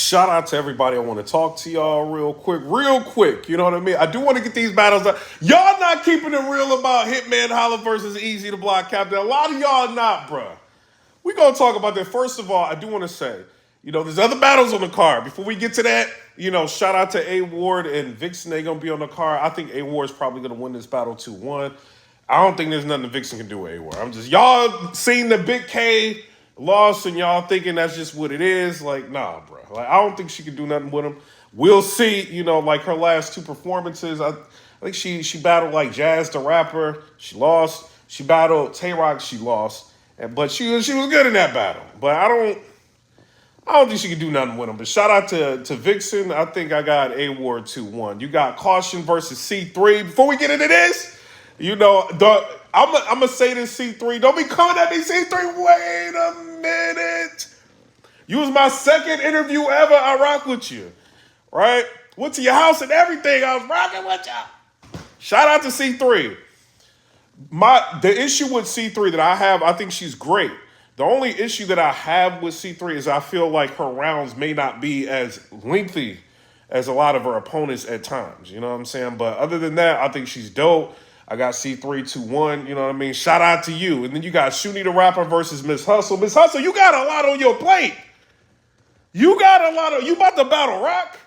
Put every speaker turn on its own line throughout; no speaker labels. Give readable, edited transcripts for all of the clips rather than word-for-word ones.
Shout out to everybody. I want to talk to y'all real quick. You know what I mean? I do want to get these battles up. Y'all not keeping it real about Hitman Holla versus Eazy the Block Captain. A lot of y'all not, bruh. We gonna talk about that. First of all, I do want to say, there's other battles on the card. Before we get to that, shout out to A Ward and Vixen. They gonna be on the card. I think A Ward is probably gonna win this battle 2-1. I don't think there's nothing Vixen can do with A Ward. Y'all seen the Big K loss and y'all thinking that's just what it is. Like, nah, bro. Like, I don't think she can do nothing with him. We'll see. Like her last two performances. I think she battled like Jazz the Rapper. She lost. She battled Tay Rock. She lost. But she was good in that battle. But I don't think she can do nothing with him. But shout out to Vixen. I think I got A Ward 2-1. You got Caution versus C3. Before we get into this, I'm gonna say this, C3. Don't be coming at me, C3. Wait a minute. You was my second interview ever. I rock with you, right? Went to your house and everything. I was rocking with you. Shout out to C3. The issue with C3 that I have, I think she's great. The only issue that I have with C3 is I feel like her rounds may not be as lengthy as a lot of her opponents at times. You know what I'm saying? But other than that, I think she's dope. I got C3 2-1. You know what I mean? Shout out to you. And then you got Shuni the Rapper versus Miss Hustle. Miss Hustle, you got a lot on your plate. You about to battle Rock?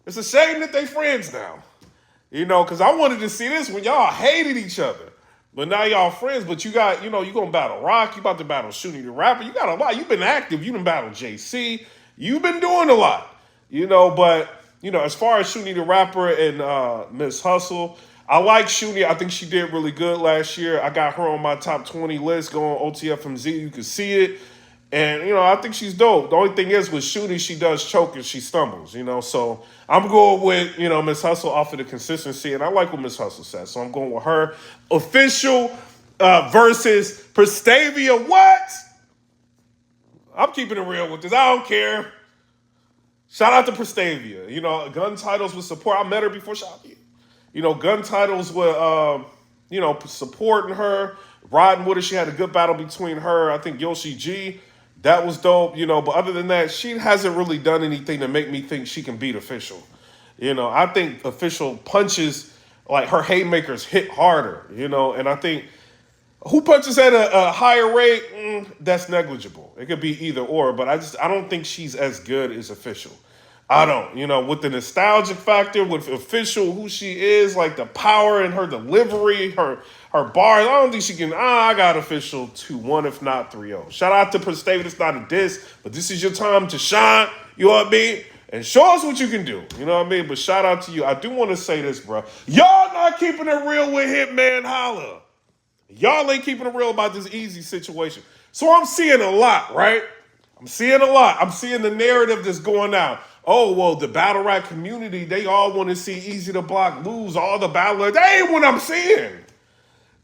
It's a shame that they friends now. Because I wanted to see this when y'all hated each other. But now y'all friends, but you got, you gonna battle Rock, you about to battle Shuni the Rapper. You got a lot. You've been active. You done battled JC. You've been doing a lot. But as far as Shuni the Rapper and Miss Hustle, I like Shuni. I think she did really good last year. I got her on my top 20 list going OTFMZ. You can see it. And, I think she's dope. The only thing is with Shuni, she does choke and she stumbles, So I'm going with, Miss Hustle off of the consistency. And I like what Miss Hustle says. So I'm going with her. Official versus Prestavia. What? I'm keeping it real with this. I don't care. Shout out to Prestavia. Gun titles with support. I met her before. Shout out to you. Gun titles with, supporting her, riding with her. She had a good battle between her, I think Yoshi G. That was dope, but other than that, she hasn't really done anything to make me think she can beat Official. I think Official punches, like her haymakers hit harder, and I think who punches at a higher rate, that's negligible. It could be either or, but I don't think she's as good as Official. I don't, with the nostalgic factor, with Official, who she is, like the power in her delivery, her bars, I don't think she can, I got Official 2-1, if not 3-0. Shout out to Prestavia, it's not a diss, but this is your time to shine, you know what I mean? And show us what you can do, you know what I mean? But shout out to you. I do want to say this, bro. Y'all not keeping it real with Hitman Holla. Y'all ain't keeping it real about this Eazy situation. So I'm seeing a lot, right? I'm seeing a lot. I'm seeing the narrative that's going out. Oh, well, the battle rap community, they all want to see Eazy the Block lose. All the battlers. That ain't what I'm seeing.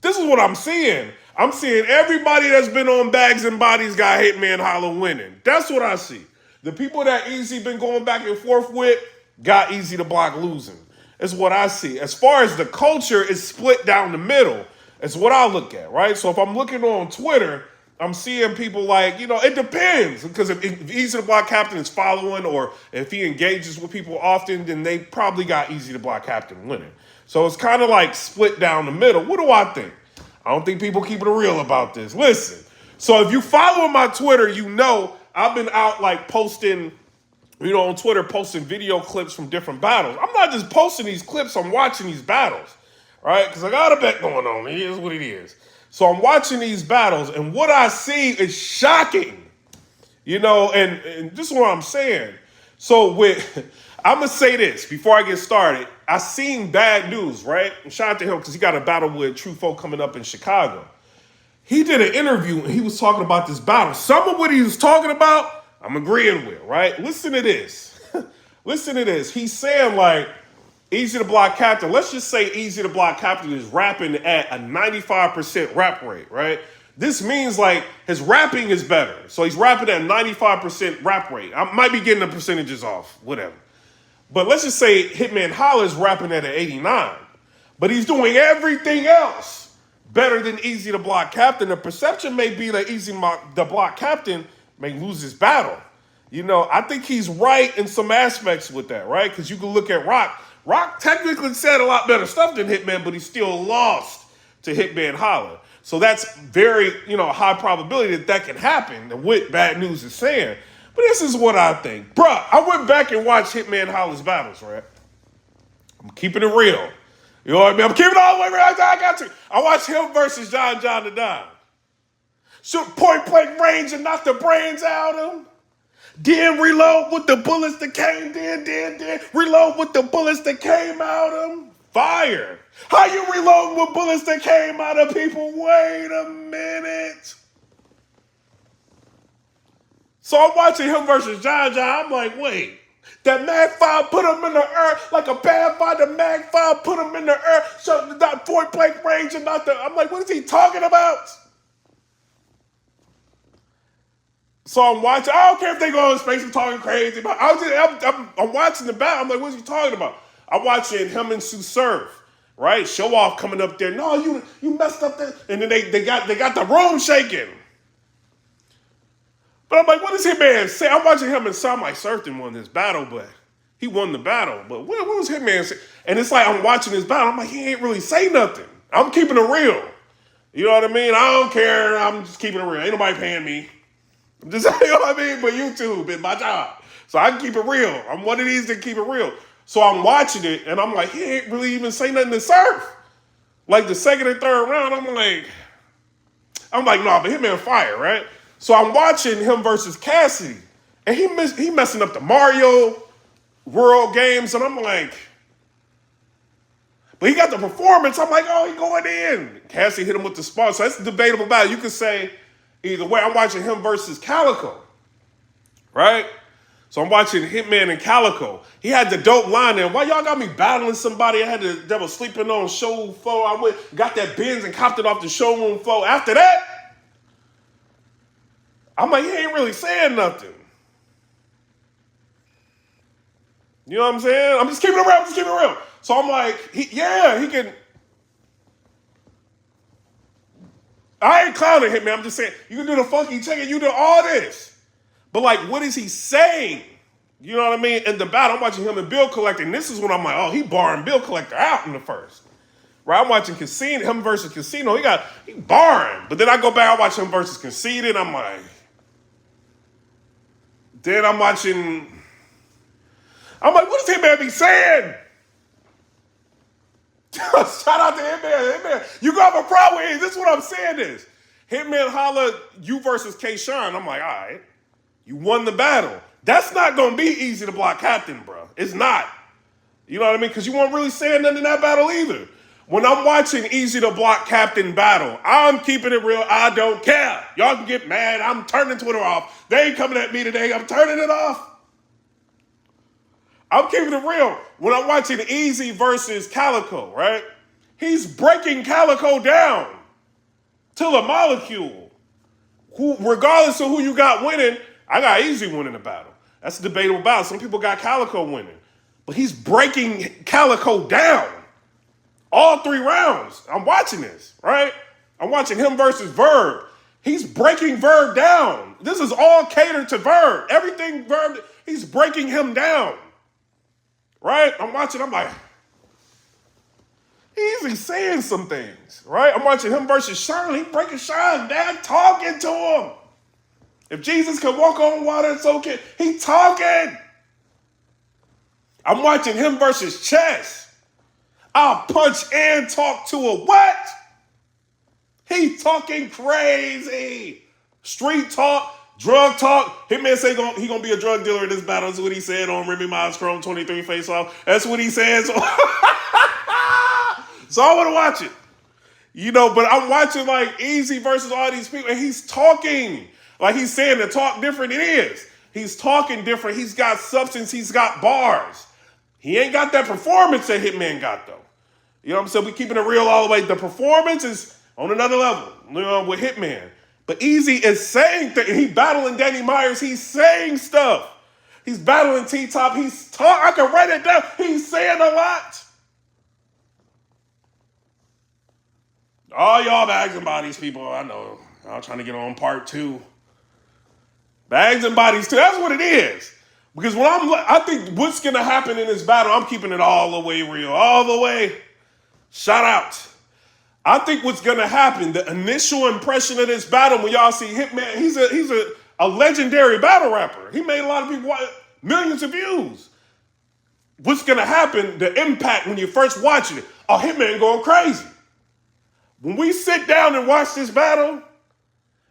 This is what I'm seeing. I'm seeing everybody that's been on Bags and Bodies got Hitman Holla winning. That's what I see. The people that Eazy been going back and forth with got Eazy the Block losing. That's what I see. As far as the culture is split down the middle, it's what I look at, right? So if I'm looking on Twitter, I'm seeing people like, it depends. Because if Eazy the Block Captain is following or if he engages with people often, then they probably got Eazy the Block Captain winning. So it's kind of like split down the middle. What do I think? I don't think people keeping it real about this. Listen, so if you follow my Twitter, I've been out like posting, on Twitter, posting video clips from different battles. I'm not just posting these clips, I'm watching these battles, right? Because I got a bet going on. It is what it is. So I'm watching these battles, and what I see is shocking, and this is what I'm saying. So I'm going to say this before I get started. I seen Bad News, right? And shout out to him because he got a battle with True Folk coming up in Chicago. He did an interview, and he was talking about this battle. Some of what he was talking about, I'm agreeing with, right? Listen to this. Listen to this. He's saying, like, Eazy the Block Captain, let's just say Eazy the Block Captain is rapping at a 95% rap rate, right? This means like his rapping is better. So he's rapping at a 95% rap rate. I might be getting the percentages off, whatever. But let's just say Hitman Holla is rapping at an 89. But he's doing everything else better than Eazy the Block Captain. The perception may be that Eazy the Block Captain may lose his battle. I think he's right in some aspects with that, right? Because you can look at Rock. Rock technically said a lot better stuff than Hitman, but he still lost to Hitman Holla. So that's very, high probability that can happen, and what Bad News is saying. But this is what I think. Bruh, I went back and watched Hitman Holla's battles, right? I'm keeping it real. You know what I mean? I'm keeping it all the way real. I got to. I watched him versus John the Don. Shoot point blank range and knock the brains out of him. Then reload with the bullets that came. Then reload with the bullets that came out of him. Fire. How you reload with bullets that came out of people? Wait a minute. So I'm watching him versus John. I'm like, wait. That Mag 5 put him in the air like a bad fight. The Mag 5 put him in the air. Shot that point blank range and not the. I'm like, what is he talking about? So I'm watching. I don't care if they go in space and talking crazy. But I'm watching the battle. I'm like, what's he talking about? I'm watching him and Sue Surf, right? Show Off coming up there. No, you messed up there. And then they got the room shaking. But I'm like, what does Hitman say? I'm watching him and sound like Surfton won this battle, but he won the battle. But what was Hitman say? And it's like I'm watching this battle. I'm like, he ain't really say nothing. I'm keeping it real. You know what I mean? I don't care. I'm just keeping it real. Ain't nobody paying me. I'm just, you know what I mean? But YouTube, it's my job. So I can keep it real. I'm one of these that keep it real. So I'm watching it, and I'm like, he ain't really even say nothing to Surf. Like the second and third round, I'm like, nah, but Hitman fire, right? So I'm watching him versus Cassidy, and he messing up the Mario World games, and I'm like, but he got the performance. I'm like, oh, he going in. Cassidy hit him with the spot, so that's a debatable battle. You could say either way. I'm watching him versus Calico, right? So I'm watching Hitman and Calico. He had the dope line there. Why y'all got me battling somebody that was sleeping on show floor? I got that Benz and copped it off the showroom floor. After that, I'm like, he ain't really saying nothing. You know what I'm saying? I'm just keeping it real. So I'm like, he can. I ain't clowning him, man. I'm just saying, you can do the funky chicken, you do all this. But like, what is he saying? You know what I mean? In the battle, I'm watching him and Bill Collector, and this is when I'm like, oh, he barring Bill Collector out in the first. Right? I'm watching him versus Casino. He barring. But then I go back, I watch him versus Conceited, I'm like, then I'm like, what does Hitman be saying? Shout out to Hitman. You got a problem with him. This is what I'm saying is. Hitman Holla, you versus K-Shine. I'm like, all right. You won the battle. That's not going to be easy to block Captain, bro. It's not. You know what I mean? Because you weren't really saying nothing in that battle either. When I'm watching Easy to Block Captain battle, I'm keeping it real. I don't care. Y'all can get mad. I'm turning Twitter off. They ain't coming at me today. I'm turning it off. I'm keeping it real. When I'm watching Eazy versus Calico, right? He's breaking Calico down to the molecule. Regardless of who you got winning, I got Eazy winning the battle. That's a debatable battle. Some people got Calico winning. But he's breaking Calico down. All 3 rounds. I'm watching this, right? I'm watching him versus Verb. He's breaking Verb down. This is all catered to Verb. Everything Verb, he's breaking him down. Right? I'm watching, I'm like, he's saying some things, right? I'm watching him versus Shine. He breaking Shine down, talking to him. If Jesus can walk on water, so can he talking. I'm watching him versus Chess. I'll punch and talk to a what? He talking crazy. Street talk, drug talk. Hitman say he gonna be a drug dealer in this battle. That's what he said on Remy Miles Chrome 23 Face Off. That's what he said. So, so I want to watch it. But I'm watching like Eazy versus all these people, and he's talking. Like he's saying to talk different it is. He's talking different. He's got substance. He's got bars. He ain't got that performance that Hitman got, though. You know what I'm saying? We keeping it real all the way. The performance is on another level, with Hitman. But Eazy is saying things. He battling Danny Myers. He's saying stuff. He's battling T-Top. I can write it down. He's saying a lot. All y'all asking about these people, I know. I'm trying to get on part 2. Bags and bodies too. That's what it is. Because I think what's gonna happen in this battle, I'm keeping it all the way real, all the way. Shout out. I think what's gonna happen, the initial impression of this battle, when y'all see Hitman, he's a legendary battle rapper. He made a lot of people watch, millions of views. What's gonna happen, the impact when you're first watching it, oh, Hitman going crazy. When we sit down and watch this battle,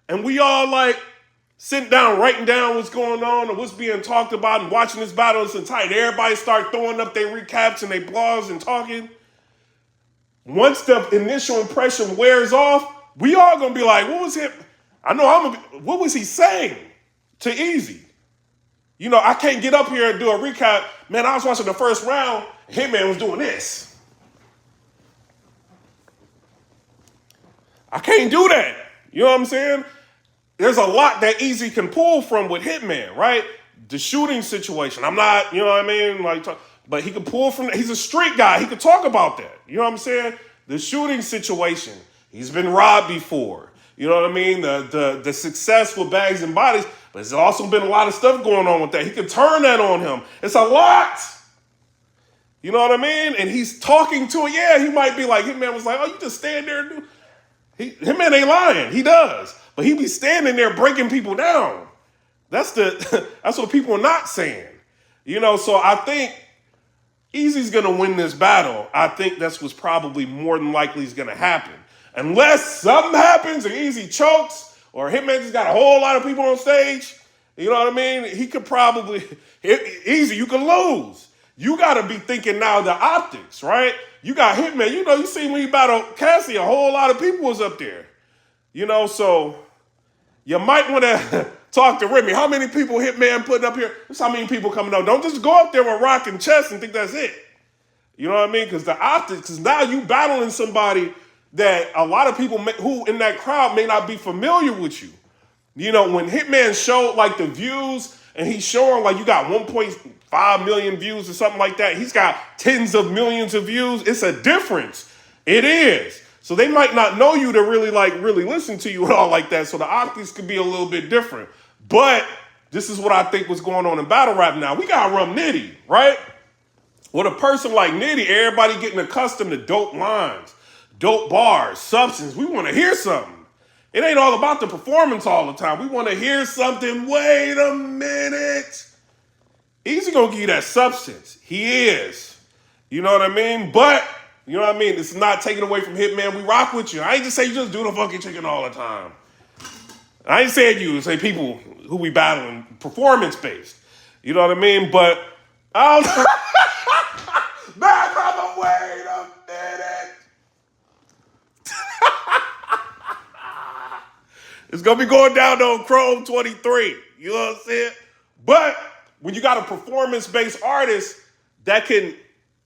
and we all like sitting down, writing down what's going on and what's being talked about and watching this battle in its entirety, everybody start throwing up their recaps and their blogs and talking. Once the initial impression wears off, we all gonna be like, what was him? What was he saying to Eazy? You know, I can't get up here and do a recap. Man, I was watching the first round, Hitman was doing this. I can't do that. You know what I'm saying? There's a lot that Eazy can pull from with Hitman, right? The shooting situation. I'm not, you know what I mean? But he can pull from that. He's a street guy. He could talk about that. You know what I'm saying? The shooting situation. He's been robbed before. You know what I mean? The success with bags and bodies. But there's also been a lot of stuff going on with that. He could turn that on him. It's a lot. You know what I mean? And he's talking to it. Yeah, he might be like, Hitman was like, oh, you just stand there and do. Hitman ain't lying. He does. But he be standing there breaking people down. That's what people are not saying. You know, so I think Eazy's going to win this battle. I think that's what's probably more than likely is going to happen. Unless something happens and Eazy chokes or Hitman just got a whole lot of people on stage. You know what I mean? He could probably, Eazy, you could lose. You got to be thinking now the optics, right? You got Hitman. You know, you see when he battled Cassie, a whole lot of people was up there. You know, so you might want to talk to Remy. How many people Hitman putting up here? That's how many people coming up. Don't just go up there with rock and chest and think that's it. You know what I mean? Because the optics, because now you battling somebody that a lot of people who in that crowd may not be familiar with you. You know, when Hitman showed like the views and he's showing like you got 1.5 million views or something like that. He's got tens of millions of views. It's a difference. It is. So they might not know you to really listen to you and all like that. So the optics could be a little bit different. But this is what I think was going on in battle rap now. We got to run Nitty, right? With a person like Nitty, everybody getting accustomed to dope lines, dope bars, substance. We want to hear something. It ain't all about the performance all the time. We want to hear something. Wait a minute. Eazy gonna give you that substance. He is. You know what I mean? But, you know what I mean? It's not taken away from Hitman. We rock with you. I ain't just say you just do the funky chicken all the time. I ain't saying you. Say people who we battling performance-based. You know what I mean? But, back on the wait a minute. It's going to be going down on Chrome 23. You know what I'm saying? But when you got a performance-based artist that can,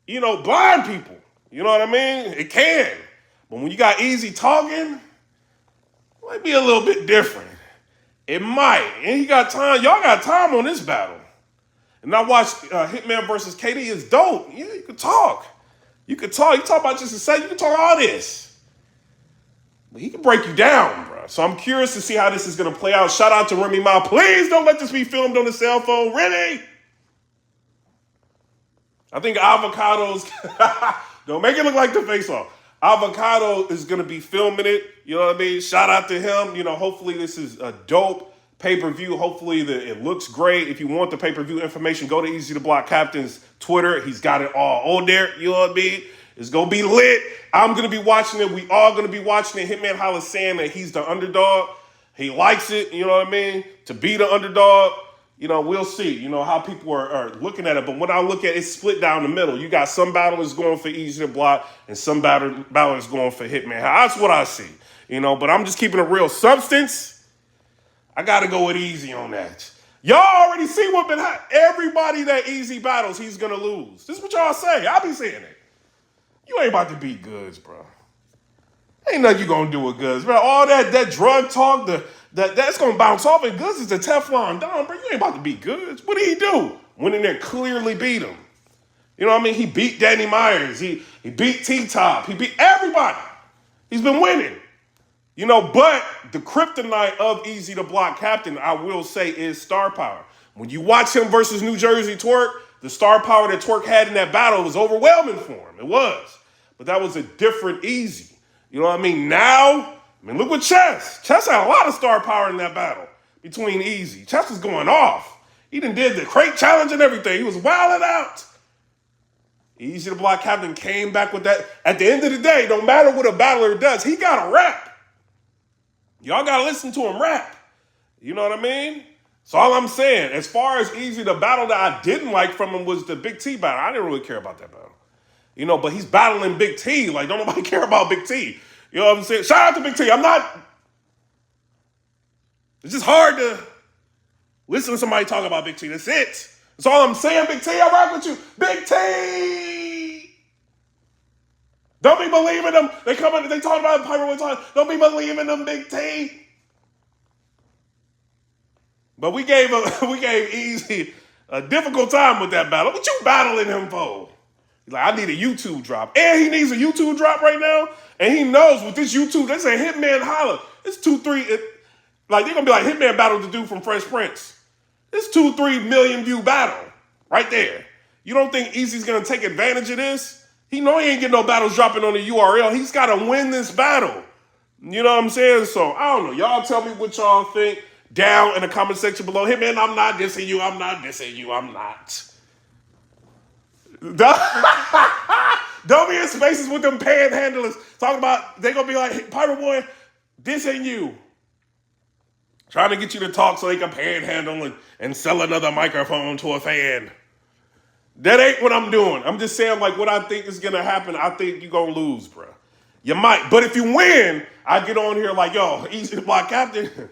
you know, blind people. You know what I mean? It can. But when you got Eazy talking, it might be a little bit different. It might. And he got time. Y'all got time on this battle. And I watched Hitman versus KD. It's dope. Yeah, you can talk. You can talk. You talk about just a second. You can talk all this. But he can break you down, bro. So I'm curious to see how this is going to play out. Shout out to Remy Ma. Please don't let this be filmed on the cell phone. Remy! I think Avocado's... Don't make it look like the face-off. Avocado is going to be filming it. You know what I mean? Shout out to him. You know, hopefully this is a dope pay-per-view. Hopefully it looks great. If you want the pay-per-view information, go to Eazy the Block Captain's Twitter. He's got it all on there. You know what I mean? It's going to be lit. I'm going to be watching it. We all going to be watching it. Hitman Holla saying that he's the underdog. He likes it, you know what I mean? To be the underdog, you know, we'll see, you know, how people are looking at it. But when I look at it, it's split down the middle. You got some battlers going for Eazy the Block and some battlers going for Hitman. That's what I see, you know. But I'm just keeping a real substance. I got to go with Eazy on that. Y'all already see what been happening. Everybody that Eazy battles, he's going to lose. This is what y'all say. I be saying it. You ain't about to beat Goods, bro. Ain't nothing you gonna do with Goods, bro. All that drug talk, that's gonna bounce off. And Goods is a Teflon Don, bro. You ain't about to beat Goods. What did he do? Went in there, clearly beat him. You know what I mean? He beat Danny Myers. He beat T-Top. He beat everybody. He's been winning. But the kryptonite of Eazy the Block Captain, I will say, is star power. When you watch him versus New Jersey Twerk, the star power that Twerk had in that battle was overwhelming for him. It was. But that was a different Eazy. You know what I mean? Now, look what Chess. Chess had a lot of star power in that battle between Eazy. Chess was going off. He done did the crate challenge and everything. He was wilding out. Eazy the Block Captain came back with that. At the end of the day, no matter what a battler does, he got a rap. Y'all got to listen to him rap. You know what I mean? That's all I'm saying. As far as Eazy, the battle that I didn't like from him was the Big T battle. I didn't really care about that battle. But he's battling Big T. Like, don't nobody care about Big T. You know what I'm saying? Shout out to Big T. It's just hard to listen to somebody talk about Big T. That's it. That's all I'm saying, Big T. I rock with you. Big T! Don't be believing them. They talk about PIPERBOY talk. Don't be believing them, Big T. But we gave Eazy a difficult time with that battle. What you battling him for? He's like, I need a YouTube drop. And he needs a YouTube drop right now. And he knows with this YouTube, they say Hitman Holla. It's 2-3. They're going to be like Hitman battle the dude from Fresh Prince. It's 2-3 million view battle right there. You don't think Eazy's going to take advantage of this? He know he ain't getting no battles dropping on the URL. He's got to win this battle. You know what I'm saying? So, I don't know. Y'all tell me what y'all think down in the comment section below. Hitman, I'm not dissing you. I'm not dissing you. I'm not. Don't be in spaces with them panhandlers talking about they gonna be like, PIPERBOY, this ain't you. Trying to get you to talk so they can panhandle and sell another microphone to a fan. That ain't what I'm doing. I'm just saying, like, what I think is gonna happen. I think you're gonna lose, bro. You might. But if you win, I get on here like, yo, Eazy the Block Captain,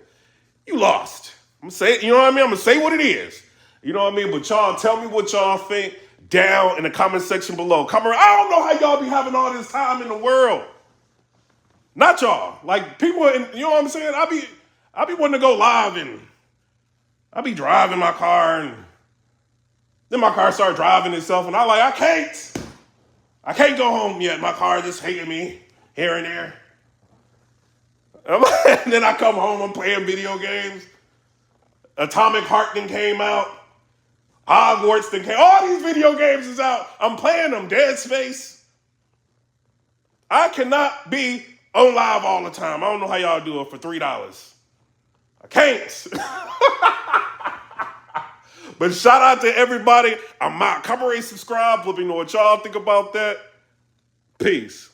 you lost. I'm gonna say, you know what I mean? I'm gonna say what it is. You know what I mean? But y'all, tell me what y'all think down in the comment section below. I don't know how y'all be having all this time in the world. Not y'all. Like, people, you know what I'm saying? I be wanting to go live, and I be driving my car, and then my car started driving itself, and I can't go home yet. My car just hating me here and there. And then I come home, I'm playing video games. Atomic Heart then came out. Hogwarts then came. All these video games is out. I'm playing them. Dead Space. I cannot be on live all the time. I don't know how y'all do it for $3. I can't. But shout out to everybody. I'm out. Come rate, subscribe. Let me know what y'all think about that. Peace.